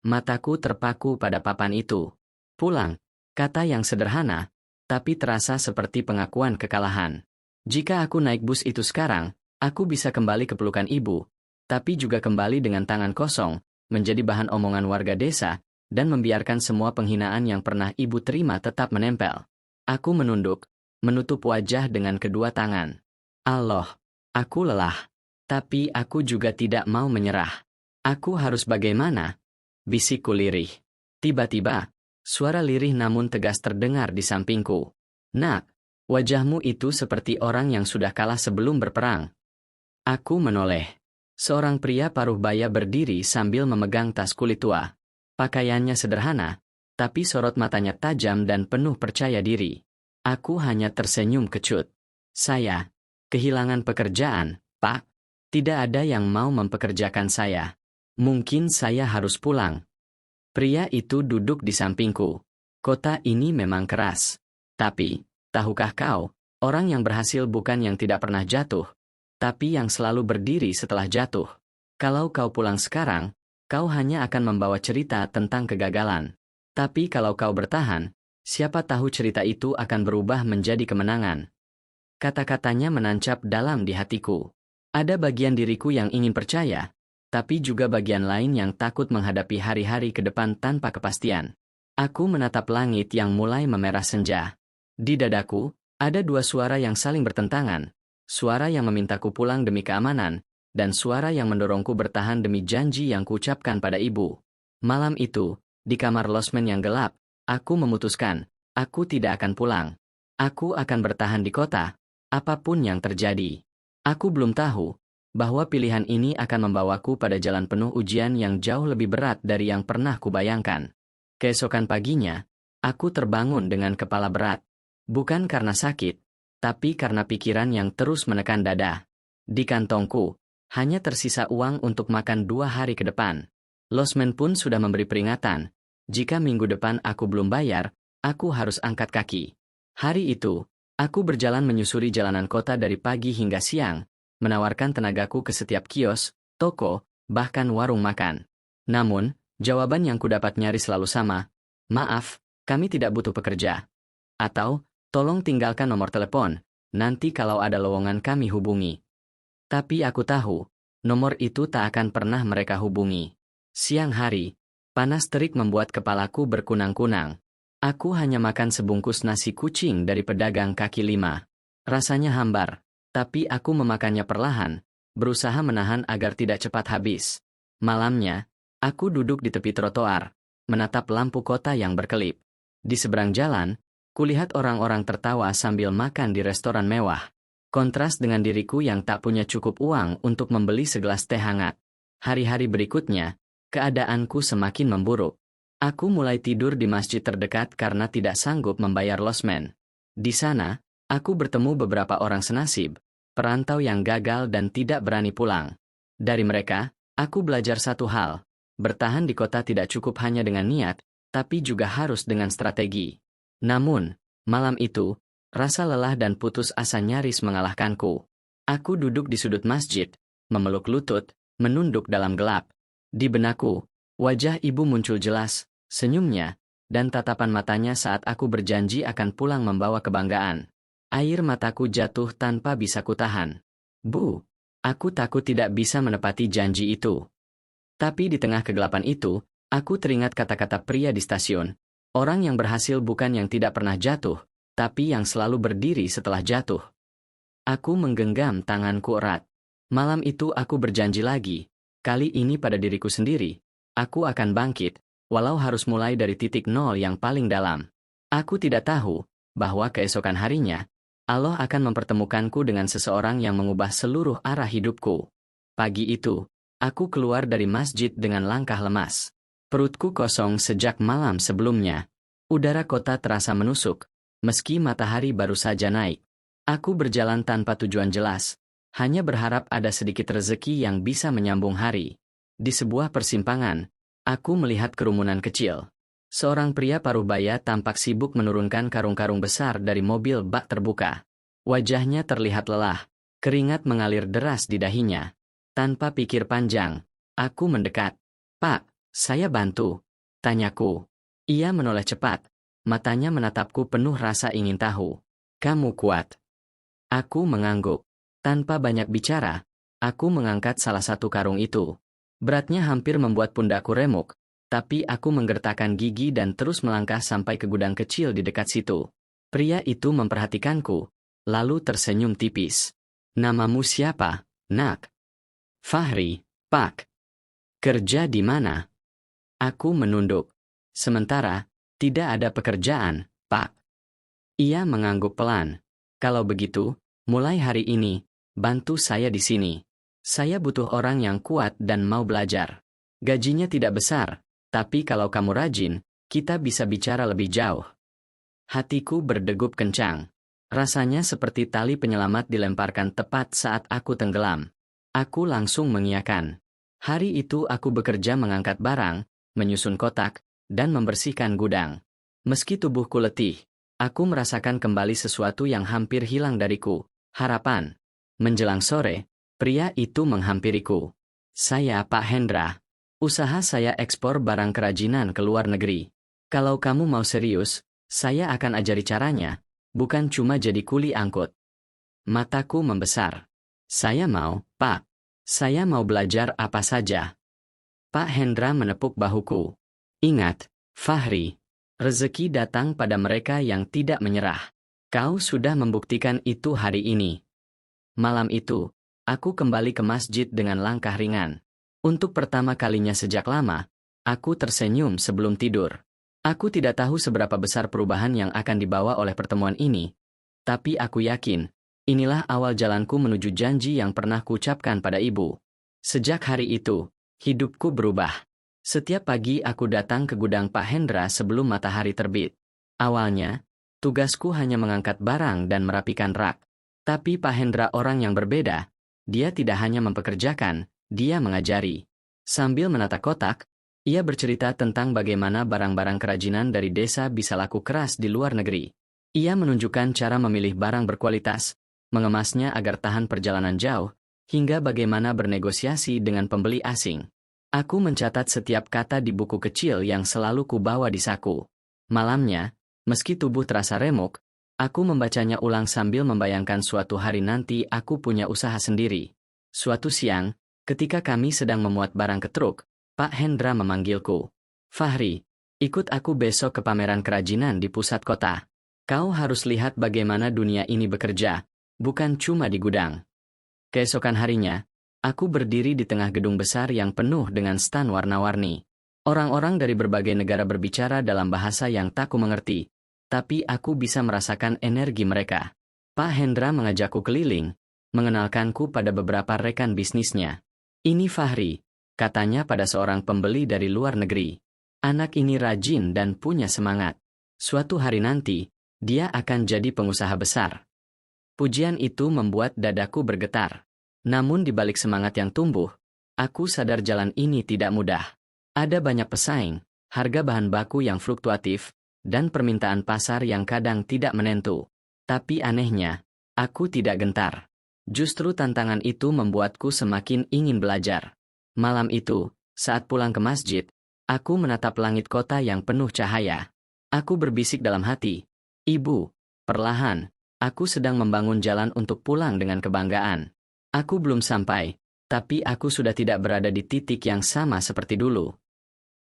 Mataku terpaku pada papan itu. Pulang, Kata yang sederhana, tapi terasa seperti pengakuan kekalahan. Jika aku naik bus itu sekarang, aku bisa kembali ke pelukan ibu, tapi juga kembali dengan tangan kosong, menjadi bahan omongan warga desa, dan membiarkan semua penghinaan yang pernah ibu terima tetap menempel. Aku menunduk, menutup wajah dengan kedua tangan. Allah, aku lelah. Tapi aku juga tidak mau menyerah. Aku harus bagaimana? Bisikku lirih. Tiba-tiba, suara lirih namun tegas terdengar di sampingku. Nak, wajahmu itu seperti orang yang sudah kalah sebelum berperang. Aku menoleh. Seorang pria paruh baya berdiri sambil memegang tas kulit tua. Pakaiannya sederhana, tapi sorot matanya tajam dan penuh percaya diri. Aku hanya tersenyum kecut. Saya kehilangan pekerjaan, Pak. Tidak ada yang mau mempekerjakan saya. Mungkin saya harus pulang. Pria itu duduk di sampingku. Kota ini memang keras. Tapi, tahukah kau, orang yang berhasil bukan yang tidak pernah jatuh, tapi yang selalu berdiri setelah jatuh. Kalau kau pulang sekarang, kau hanya akan membawa cerita tentang kegagalan. Tapi kalau kau bertahan, siapa tahu cerita itu akan berubah menjadi kemenangan. Kata-katanya menancap dalam di hatiku. Ada bagian diriku yang ingin percaya, tapi juga bagian lain yang takut menghadapi hari-hari ke depan tanpa kepastian. Aku menatap langit yang mulai memerah senja. Di dadaku, ada dua suara yang saling bertentangan. Suara yang memintaku pulang demi keamanan, dan suara yang mendorongku bertahan demi janji yang kuucapkan pada ibu. Malam itu, di kamar losmen yang gelap, aku memutuskan, aku tidak akan pulang. Aku akan bertahan di kota, apapun yang terjadi. Aku belum tahu bahwa pilihan ini akan membawaku pada jalan penuh ujian yang jauh lebih berat dari yang pernah kubayangkan. Keesokan paginya, aku terbangun dengan kepala berat. Bukan karena sakit, tapi karena pikiran yang terus menekan dada. Di kantongku, hanya tersisa uang untuk makan 2 hari ke depan. Losmen pun sudah memberi peringatan, jika minggu depan aku belum bayar, aku harus angkat kaki. Hari itu, aku berjalan menyusuri jalanan kota dari pagi hingga siang, menawarkan tenagaku ke setiap kios, toko, bahkan warung makan. Namun, jawaban yang kudapat nyaris selalu sama, maaf, kami tidak butuh pekerja. Atau, tolong tinggalkan nomor telepon, nanti kalau ada lowongan kami hubungi. Tapi aku tahu, nomor itu tak akan pernah mereka hubungi. Siang hari, panas terik membuat kepalaku berkunang-kunang. Aku hanya makan sebungkus nasi kucing dari pedagang kaki 5. Rasanya hambar, tapi aku memakannya perlahan, berusaha menahan agar tidak cepat habis. Malamnya, aku duduk di tepi trotoar, menatap lampu kota yang berkelip. Di seberang jalan, kulihat orang-orang tertawa sambil makan di restoran mewah. Kontras dengan diriku yang tak punya cukup uang untuk membeli segelas teh hangat. Hari-hari berikutnya, keadaanku semakin memburuk. Aku mulai tidur di masjid terdekat karena tidak sanggup membayar losmen. Di sana, aku bertemu beberapa orang senasib, perantau yang gagal dan tidak berani pulang. Dari mereka, aku belajar satu hal, bertahan di kota tidak cukup hanya dengan niat, tapi juga harus dengan strategi. Namun, malam itu, rasa lelah dan putus asa nyaris mengalahkanku. Aku duduk di sudut masjid, memeluk lutut, menunduk dalam gelap. Di benakku, wajah ibu muncul jelas, senyumnya, dan tatapan matanya saat aku berjanji akan pulang membawa kebanggaan. Air mataku jatuh tanpa bisa kutahan. Bu, aku takut tidak bisa menepati janji itu. Tapi di tengah kegelapan itu, aku teringat kata-kata pria di stasiun. Orang yang berhasil bukan yang tidak pernah jatuh, tapi yang selalu berdiri setelah jatuh. Aku menggenggam tanganku erat. Malam itu aku berjanji lagi, kali ini pada diriku sendiri. Aku akan bangkit, walau harus mulai dari titik nol yang paling dalam. Aku tidak tahu bahwa keesokan harinya, Allah akan mempertemukanku dengan seseorang yang mengubah seluruh arah hidupku. Pagi itu, aku keluar dari masjid dengan langkah lemas. Perutku kosong sejak malam sebelumnya. Udara kota terasa menusuk, meski matahari baru saja naik. Aku berjalan tanpa tujuan jelas, hanya berharap ada sedikit rezeki yang bisa menyambung hari. Di sebuah persimpangan, aku melihat kerumunan kecil. Seorang pria paruh-baya tampak sibuk menurunkan karung-karung besar dari mobil bak terbuka. Wajahnya terlihat lelah, keringat mengalir deras di dahinya. Tanpa pikir panjang, aku mendekat. "Pak, saya bantu," tanyaku. Ia menoleh cepat, Matanya menatapku penuh rasa ingin tahu. Kamu kuat. Aku mengangguk. Tanpa banyak bicara, aku mengangkat salah satu karung itu. Beratnya hampir membuat pundakku remuk, tapi aku menggertakkan gigi dan terus melangkah sampai ke gudang kecil di dekat situ. Pria itu memperhatikanku, lalu tersenyum tipis. Namamu siapa, nak? Fahri, Pak. Kerja di mana? Aku menunduk. Sementara, tidak ada pekerjaan, Pak. Ia mengangguk pelan. Kalau begitu, mulai hari ini, bantu saya di sini. Saya butuh orang yang kuat dan mau belajar. Gajinya tidak besar, tapi kalau kamu rajin, kita bisa bicara lebih jauh. Hatiku berdegup kencang. Rasanya seperti tali penyelamat dilemparkan tepat saat aku tenggelam. Aku langsung mengiyakan. Hari itu aku bekerja mengangkat barang, menyusun kotak, dan membersihkan gudang. Meski tubuhku letih, aku merasakan kembali sesuatu yang hampir hilang dariku, harapan. Menjelang sore, pria itu menghampiriku. Saya Pak Hendra. Usaha saya ekspor barang kerajinan ke luar negeri. Kalau kamu mau serius, saya akan ajari caranya, bukan cuma jadi kuli angkut. Mataku membesar. Saya mau, Pak. Saya mau belajar apa saja. Pak Hendra menepuk bahuku. Ingat, Fahri, rezeki datang pada mereka yang tidak menyerah. Kau sudah membuktikan itu hari ini. Malam itu, aku kembali ke masjid dengan langkah ringan. Untuk pertama kalinya sejak lama, aku tersenyum sebelum tidur. Aku tidak tahu seberapa besar perubahan yang akan dibawa oleh pertemuan ini, tapi aku yakin, inilah awal jalanku menuju janji yang pernah kuucapkan pada ibu. Sejak hari itu, hidupku berubah. Setiap pagi aku datang ke gudang Pak Hendra sebelum matahari terbit. Awalnya, tugasku hanya mengangkat barang dan merapikan rak. Tapi Pak Hendra orang yang berbeda. Dia tidak hanya mempekerjakan, dia mengajari. Sambil menata kotak, ia bercerita tentang bagaimana barang-barang kerajinan dari desa bisa laku keras di luar negeri. Ia menunjukkan cara memilih barang berkualitas, mengemasnya agar tahan perjalanan jauh, hingga bagaimana bernegosiasi dengan pembeli asing. Aku mencatat setiap kata di buku kecil yang selalu kubawa di saku. Malamnya, meski tubuh terasa remuk, aku membacanya ulang sambil membayangkan suatu hari nanti aku punya usaha sendiri. Suatu siang, ketika kami sedang memuat barang ke truk, Pak Hendra memanggilku. Fahri, ikut aku besok ke pameran kerajinan di pusat kota. Kau harus lihat bagaimana dunia ini bekerja, bukan cuma di gudang. Keesokan harinya, aku berdiri di tengah gedung besar yang penuh dengan stan warna-warni. Orang-orang dari berbagai negara berbicara dalam bahasa yang tak ku mengerti, tapi aku bisa merasakan energi mereka. Pak Hendra mengajakku keliling, mengenalkanku pada beberapa rekan bisnisnya. Ini Fahri, katanya pada seorang pembeli dari luar negeri. Anak ini rajin dan punya semangat. Suatu hari nanti, dia akan jadi pengusaha besar. Pujian itu membuat dadaku bergetar. Namun di balik semangat yang tumbuh, aku sadar jalan ini tidak mudah. Ada banyak pesaing, harga bahan baku yang fluktuatif, dan permintaan pasar yang kadang tidak menentu. Tapi anehnya, aku tidak gentar. Justru tantangan itu membuatku semakin ingin belajar. Malam itu, saat pulang ke masjid, aku menatap langit kota yang penuh cahaya. Aku berbisik dalam hati, Ibu, perlahan, aku sedang membangun jalan untuk pulang dengan kebanggaan. Aku belum sampai, tapi aku sudah tidak berada di titik yang sama seperti dulu.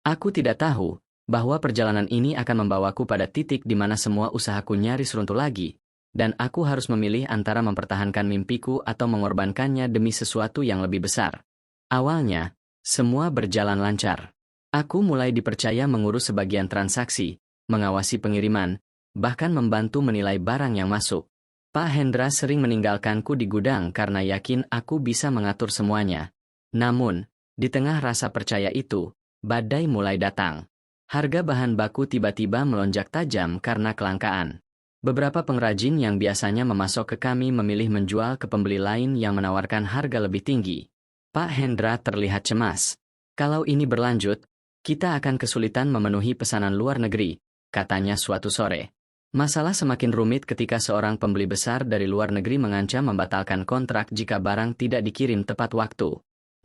Aku tidak tahu bahwa perjalanan ini akan membawaku pada titik di mana semua usahaku nyaris runtuh lagi, dan aku harus memilih antara mempertahankan mimpiku atau mengorbankannya demi sesuatu yang lebih besar. Awalnya, semua berjalan lancar. Aku mulai dipercaya mengurus sebagian transaksi, mengawasi pengiriman, bahkan membantu menilai barang yang masuk. Pak Hendra sering meninggalkanku di gudang karena yakin aku bisa mengatur semuanya. Namun, di tengah rasa percaya itu, badai mulai datang. Harga bahan baku tiba-tiba melonjak tajam karena kelangkaan. Beberapa pengrajin yang biasanya memasok ke kami memilih menjual ke pembeli lain yang menawarkan harga lebih tinggi. Pak Hendra terlihat cemas. Kalau ini berlanjut, kita akan kesulitan memenuhi pesanan luar negeri, katanya suatu sore. Masalah semakin rumit ketika seorang pembeli besar dari luar negeri mengancam membatalkan kontrak jika barang tidak dikirim tepat waktu.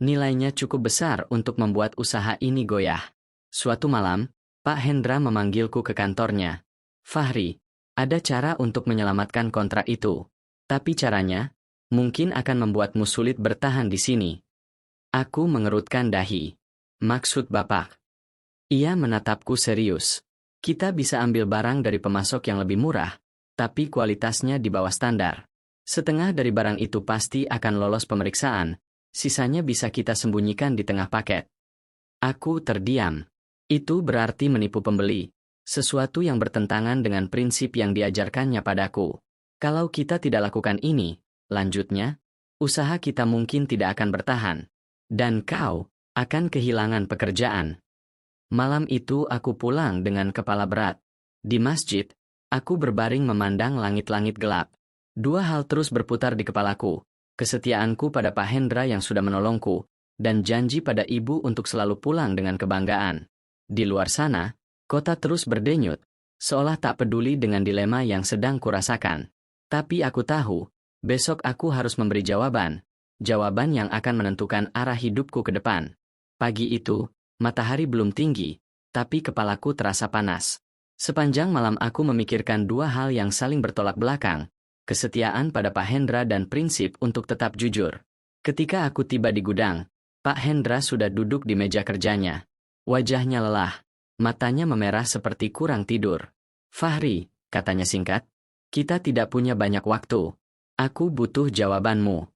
Nilainya cukup besar untuk membuat usaha ini goyah. Suatu malam, Pak Hendra memanggilku ke kantornya. Fahri, ada cara untuk menyelamatkan kontrak itu. Tapi caranya, mungkin akan membuatmu sulit bertahan di sini. Aku mengerutkan dahi. Maksud Bapak? Ia menatapku serius. Kita bisa ambil barang dari pemasok yang lebih murah, tapi kualitasnya di bawah standar. Setengah dari barang itu pasti akan lolos pemeriksaan, sisanya bisa kita sembunyikan di tengah paket. Aku terdiam. Itu berarti menipu pembeli, sesuatu yang bertentangan dengan prinsip yang diajarkannya padaku. Kalau kita tidak lakukan ini, lanjutnya, usaha kita mungkin tidak akan bertahan. Dan kau akan kehilangan pekerjaan. Malam itu aku pulang dengan kepala berat. Di masjid, aku berbaring memandang langit-langit gelap. Dua hal terus berputar di kepalaku. Kesetiaanku pada Pak Hendra yang sudah menolongku, dan janji pada ibu untuk selalu pulang dengan kebanggaan. Di luar sana, kota terus berdenyut, seolah tak peduli dengan dilema yang sedang kurasakan. Tapi aku tahu, besok aku harus memberi jawaban yang akan menentukan arah hidupku ke depan. Pagi itu, matahari belum tinggi, tapi kepalaku terasa panas. Sepanjang malam aku memikirkan dua hal yang saling bertolak belakang, kesetiaan pada Pak Hendra dan prinsip untuk tetap jujur. Ketika aku tiba di gudang, Pak Hendra sudah duduk di meja kerjanya. Wajahnya lelah, matanya memerah seperti kurang tidur. Fahri, katanya singkat, kita tidak punya banyak waktu. Aku butuh jawabanmu.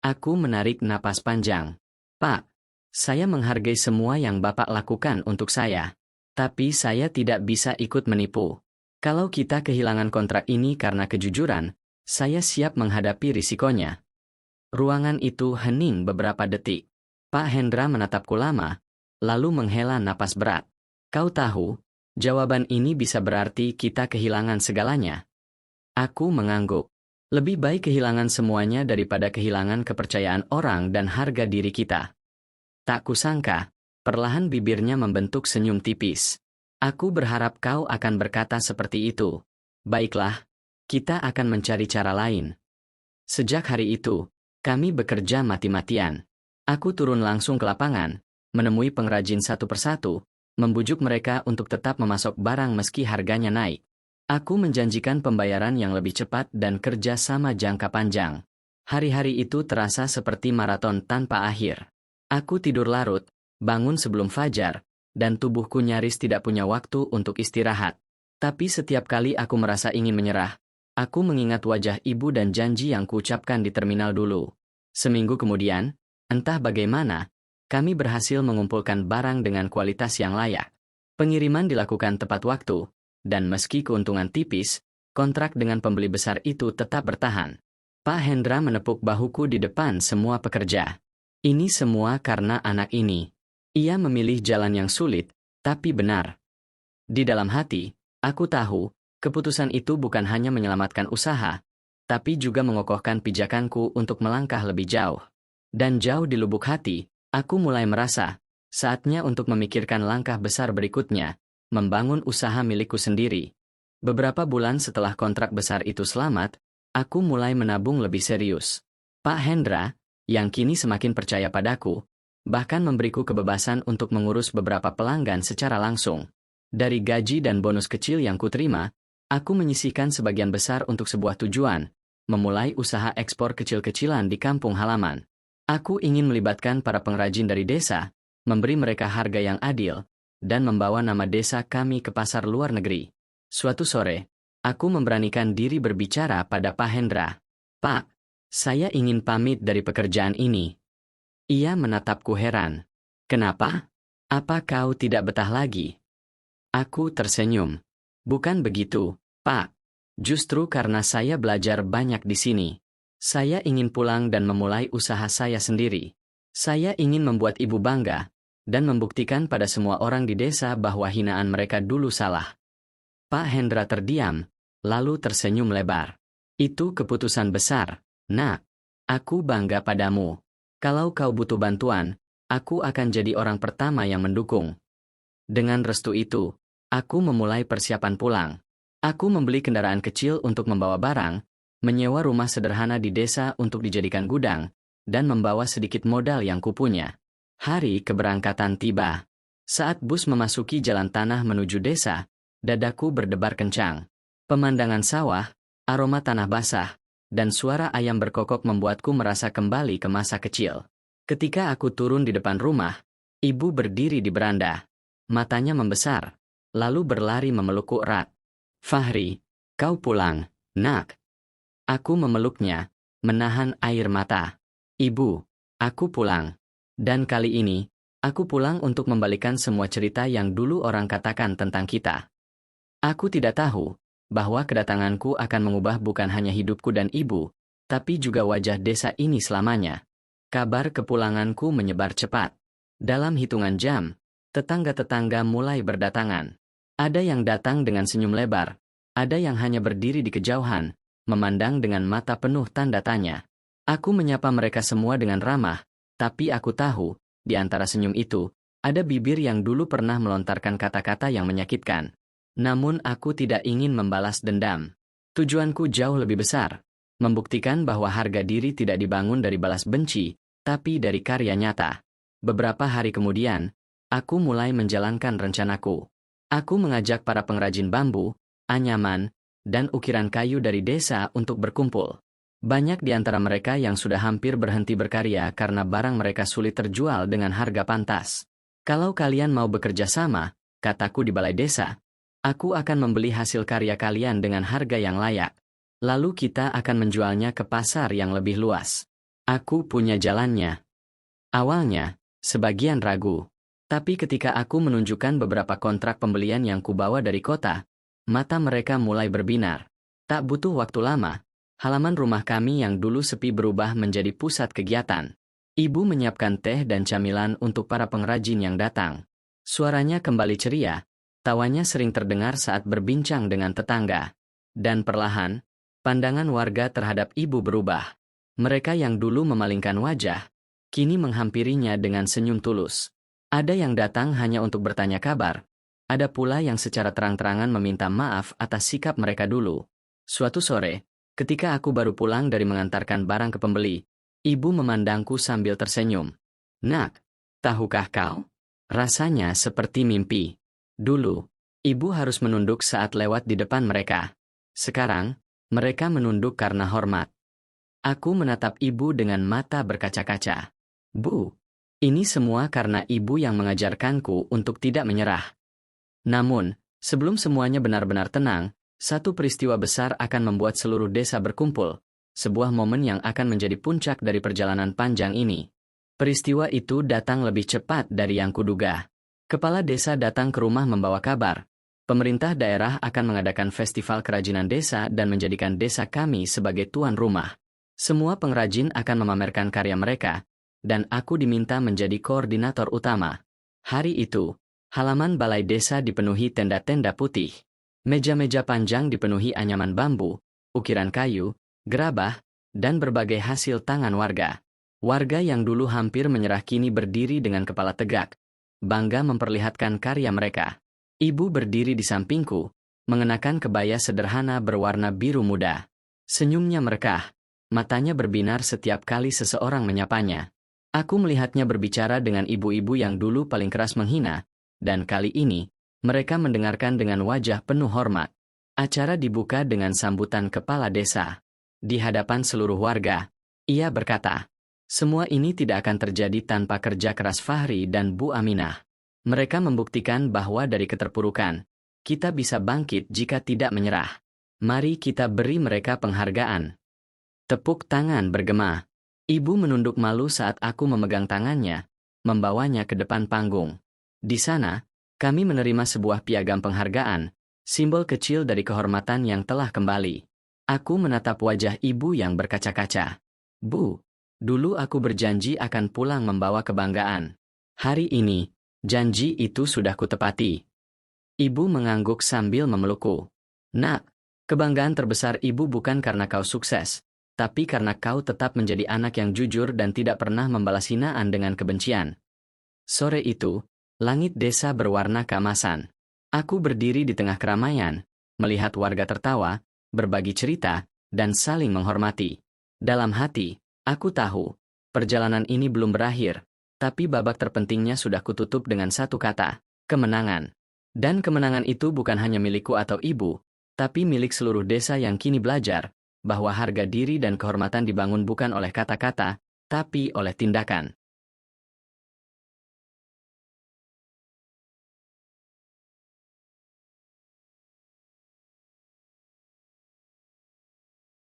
Aku menarik napas panjang. Pak, saya menghargai semua yang Bapak lakukan untuk saya. Tapi saya tidak bisa ikut menipu. Kalau kita kehilangan kontrak ini karena kejujuran, saya siap menghadapi risikonya. Ruangan itu hening beberapa detik. Pak Hendra menatapku lama, lalu menghela napas berat. Kau tahu, jawaban ini bisa berarti kita kehilangan segalanya. Aku mengangguk. Lebih baik kehilangan semuanya daripada kehilangan kepercayaan orang dan harga diri kita. Tak kusangka, perlahan bibirnya membentuk senyum tipis. Aku berharap kau akan berkata seperti itu. Baiklah, kita akan mencari cara lain. Sejak hari itu, kami bekerja mati-matian. Aku turun langsung ke lapangan, menemui pengrajin satu persatu, membujuk mereka untuk tetap memasok barang meski harganya naik. Aku menjanjikan pembayaran yang lebih cepat dan kerja sama jangka panjang. Hari-hari itu terasa seperti maraton tanpa akhir. Aku tidur larut, bangun sebelum fajar, dan tubuhku nyaris tidak punya waktu untuk istirahat. Tapi setiap kali aku merasa ingin menyerah, aku mengingat wajah ibu dan janji yang kuucapkan di terminal dulu. Seminggu kemudian, entah bagaimana, kami berhasil mengumpulkan barang dengan kualitas yang layak. Pengiriman dilakukan tepat waktu, dan meski keuntungan tipis, kontrak dengan pembeli besar itu tetap bertahan. Pak Hendra menepuk bahuku di depan semua pekerja. Ini semua karena anak ini. Ia memilih jalan yang sulit, tapi benar. Di dalam hati, aku tahu, keputusan itu bukan hanya menyelamatkan usaha, tapi juga mengokohkan pijakanku untuk melangkah lebih jauh. Dan jauh di lubuk hati, aku mulai merasa, saatnya untuk memikirkan langkah besar berikutnya, membangun usaha milikku sendiri. Beberapa bulan setelah kontrak besar itu selamat, aku mulai menabung lebih serius. Pak Hendra, yang kini semakin percaya padaku, bahkan memberiku kebebasan untuk mengurus beberapa pelanggan secara langsung. Dari gaji dan bonus kecil yang kuterima, aku menyisihkan sebagian besar untuk sebuah tujuan, memulai usaha ekspor kecil-kecilan di kampung halaman. Aku ingin melibatkan para pengrajin dari desa, memberi mereka harga yang adil, dan membawa nama desa kami ke pasar luar negeri. Suatu sore, aku memberanikan diri berbicara pada Pak Hendra. Pak, saya ingin pamit dari pekerjaan ini. Ia menatapku heran. Kenapa? Apa kau tidak betah lagi? Aku tersenyum. Bukan begitu, Pak. Justru karena saya belajar banyak di sini. Saya ingin pulang dan memulai usaha saya sendiri. Saya ingin membuat ibu bangga, dan membuktikan pada semua orang di desa bahwa hinaan mereka dulu salah. Pak Hendra terdiam, lalu tersenyum lebar. Itu keputusan besar. Nak, aku bangga padamu. Kalau kau butuh bantuan, aku akan jadi orang pertama yang mendukung. Dengan restu itu, aku memulai persiapan pulang. Aku membeli kendaraan kecil untuk membawa barang, menyewa rumah sederhana di desa untuk dijadikan gudang, dan membawa sedikit modal yang kupunya. Hari keberangkatan tiba. Saat bus memasuki jalan tanah menuju desa, Dadaku berdebar kencang. Pemandangan sawah, aroma tanah basah, dan suara ayam berkokok membuatku merasa kembali ke masa kecil. Ketika aku turun di depan rumah, ibu berdiri di beranda. Matanya membesar, lalu berlari memelukku erat. "Fahri, kau pulang, nak." Aku memeluknya, menahan air mata. "Ibu, aku pulang. Dan kali ini, aku pulang untuk membalikan semua cerita yang dulu orang katakan tentang kita." Aku tidak tahu bahwa kedatanganku akan mengubah bukan hanya hidupku dan ibu, tapi juga wajah desa ini selamanya. Kabar kepulanganku menyebar cepat. Dalam hitungan jam, tetangga-tetangga mulai berdatangan. Ada yang datang dengan senyum lebar, ada yang hanya berdiri di kejauhan, memandang dengan mata penuh tanda tanya. Aku menyapa mereka semua dengan ramah, tapi aku tahu, di antara senyum itu, ada bibir yang dulu pernah melontarkan kata-kata yang menyakitkan. Namun aku tidak ingin membalas dendam. Tujuanku jauh lebih besar, membuktikan bahwa harga diri tidak dibangun dari balas benci, tapi dari karya nyata. Beberapa hari kemudian, aku mulai menjalankan rencanaku. Aku mengajak para pengrajin bambu, anyaman, dan ukiran kayu dari desa untuk berkumpul. Banyak di antara mereka yang sudah hampir berhenti berkarya karena barang mereka sulit terjual dengan harga pantas. "Kalau kalian mau bekerja sama," kataku di balai desa, "aku akan membeli hasil karya kalian dengan harga yang layak. Lalu kita akan menjualnya ke pasar yang lebih luas. Aku punya jalannya." Awalnya, sebagian ragu. Tapi ketika aku menunjukkan beberapa kontrak pembelian yang kubawa dari kota, mata mereka mulai berbinar. Tak butuh waktu lama, halaman rumah kami yang dulu sepi berubah menjadi pusat kegiatan. Ibu menyiapkan teh dan camilan untuk para pengrajin yang datang. Suaranya kembali ceria, tawanya sering terdengar saat berbincang dengan tetangga. Dan perlahan, pandangan warga terhadap ibu berubah. Mereka yang dulu memalingkan wajah, kini menghampirinya dengan senyum tulus. Ada yang datang hanya untuk bertanya kabar. Ada pula yang secara terang-terangan meminta maaf atas sikap mereka dulu. Suatu sore, ketika aku baru pulang dari mengantarkan barang ke pembeli, ibu memandangku sambil tersenyum. "Nak, tahukah kau? Rasanya seperti mimpi. Dulu, ibu harus menunduk saat lewat di depan mereka. Sekarang, mereka menunduk karena hormat." Aku menatap ibu dengan mata berkaca-kaca. "Bu, ini semua karena ibu yang mengajarkanku untuk tidak menyerah." Namun, sebelum semuanya benar-benar tenang, satu peristiwa besar akan membuat seluruh desa berkumpul, sebuah momen yang akan menjadi puncak dari perjalanan panjang ini. Peristiwa itu datang lebih cepat dari yang kuduga. Kepala desa datang ke rumah membawa kabar. Pemerintah daerah akan mengadakan festival kerajinan desa dan menjadikan desa kami sebagai tuan rumah. Semua pengrajin akan memamerkan karya mereka, dan aku diminta menjadi koordinator utama. Hari itu, halaman balai desa dipenuhi tenda-tenda putih. Meja-meja panjang dipenuhi anyaman bambu, ukiran kayu, gerabah, dan berbagai hasil tangan warga. Warga yang dulu hampir menyerah kini berdiri dengan kepala tegak, bangga memperlihatkan karya mereka. Ibu berdiri di sampingku, mengenakan kebaya sederhana berwarna biru muda. Senyumnya merekah, matanya berbinar setiap kali seseorang menyapanya. Aku melihatnya berbicara dengan ibu-ibu yang dulu paling keras menghina, dan kali ini, mereka mendengarkan dengan wajah penuh hormat. Acara dibuka dengan sambutan kepala desa. Di hadapan seluruh warga, ia berkata, "Semua ini tidak akan terjadi tanpa kerja keras Fahri dan Bu Aminah. Mereka membuktikan bahwa dari keterpurukan, kita bisa bangkit jika tidak menyerah. Mari kita beri mereka penghargaan." Tepuk tangan bergema. Ibu menunduk malu saat aku memegang tangannya, membawanya ke depan panggung. Di sana, kami menerima sebuah piagam penghargaan, simbol kecil dari kehormatan yang telah kembali. Aku menatap wajah ibu yang berkaca-kaca. "Bu, dulu aku berjanji akan pulang membawa kebanggaan. Hari ini, janji itu sudah kutepati." Ibu mengangguk sambil memelukku. "Nak, kebanggaan terbesar ibu bukan karena kau sukses, tapi karena kau tetap menjadi anak yang jujur dan tidak pernah membalas hinaan dengan kebencian." Sore itu, langit desa berwarna keemasan. Aku berdiri di tengah keramaian, melihat warga tertawa, berbagi cerita, dan saling menghormati. Dalam hati, aku tahu, perjalanan ini belum berakhir, tapi babak terpentingnya sudah kututup dengan satu kata, kemenangan. Dan kemenangan itu bukan hanya milikku atau ibu, tapi milik seluruh desa yang kini belajar bahwa harga diri dan kehormatan dibangun bukan oleh kata-kata, tapi oleh tindakan.